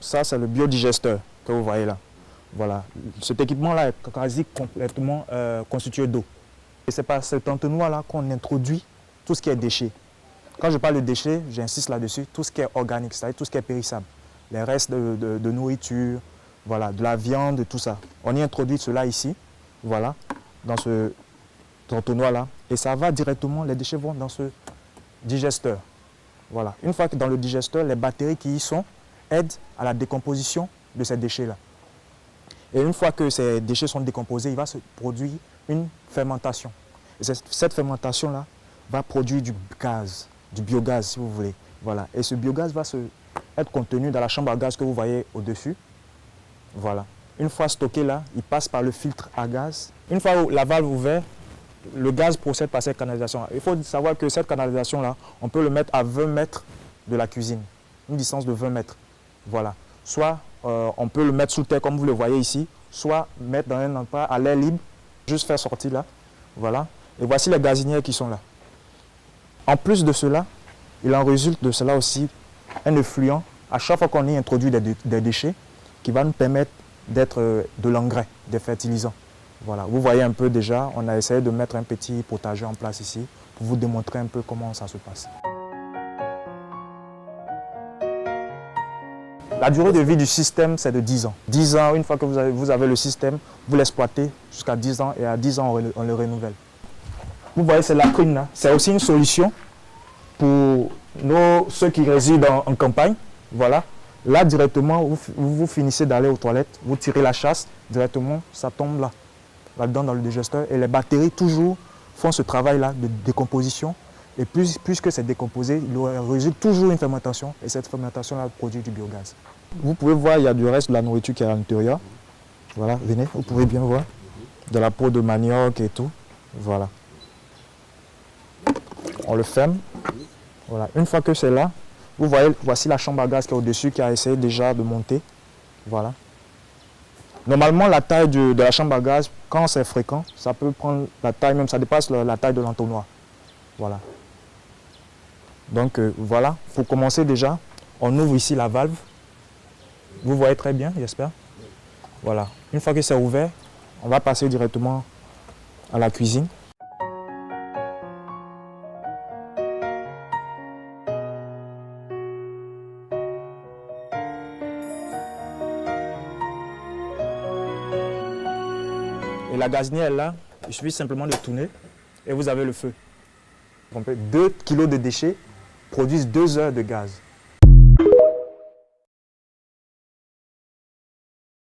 Ça, c'est le biodigesteur que vous voyez là. Voilà. Cet équipement-là est quasi complètement constitué d'eau. Et c'est par cet entonnoir-là qu'on introduit tout ce qui est déchets. Quand je parle de déchets, j'insiste là-dessus, tout ce qui est organique, c'est-à-dire tout ce qui est périssable. Les restes de nourriture, voilà, de la viande, tout ça. On y introduit cela ici, voilà, dans ce entonnoir-là. Et ça va directement, les déchets vont dans ce digesteur. Voilà. Une fois que dans le digesteur, les bactéries qui y sont aident à la décomposition de ces déchets-là. Et une fois que ces déchets sont décomposés, il va se produire une fermentation. Et cette fermentation-là va produire du gaz, du biogaz si vous voulez. Voilà. Et ce biogaz va être contenu dans la chambre à gaz que vous voyez au-dessus. Voilà. Une fois stocké là, il passe par le filtre à gaz. Une fois la valve ouverte, le gaz procède par cette canalisation. Il faut savoir que cette canalisation-là, on peut le mettre à 20 mètres de la cuisine. Une distance de 20 mètres. Voilà. Soit on peut le mettre sous terre comme vous le voyez ici, soit mettre dans un endroit à l'air libre, juste faire sortir là. Voilà. Et voici les gazinières qui sont là. En plus de cela, il en résulte de cela aussi un effluent à chaque fois qu'on y introduit des déchets qui va nous permettre d'être de l'engrais, des fertilisants. Voilà. Vous voyez un peu déjà, on a essayé de mettre un petit potager en place ici pour vous démontrer un peu comment ça se passe. La durée de vie du système, c'est de 10 ans. 10 ans, une fois que vous avez le système, vous l'exploitez jusqu'à 10 ans et à 10 ans, on le renouvelle. Vous voyez, c'est la prune là. C'est aussi une solution pour ceux qui résident en campagne. Voilà. Là, directement, vous finissez d'aller aux toilettes, vous tirez la chasse, directement, ça tombe là, là-dedans dans le digesteur. Et les bactéries, toujours, font ce travail-là de décomposition. Et puisque c'est décomposé, il résulte toujours une fermentation. Et cette fermentation-là produit du biogaz. Vous pouvez voir, il y a du reste de la nourriture qui est à l'intérieur. Voilà, venez, vous pouvez bien voir. De la peau de manioc et tout. Voilà. On le ferme. Voilà. Une fois que c'est là, vous voyez, voici la chambre à gaz qui est au-dessus, qui a essayé déjà de monter. Voilà. Normalement, la taille de la chambre à gaz, quand c'est fréquent, ça peut prendre la taille, même ça dépasse la taille de l'entonnoir. Voilà. Donc voilà, pour commencer déjà, on ouvre ici la valve. Vous voyez très bien, j'espère. Voilà. Une fois que c'est ouvert, on va passer directement à la cuisine. Et la gazinière est là, il suffit simplement de tourner et vous avez le feu. 2 kg de déchets produisent 2 heures de gaz.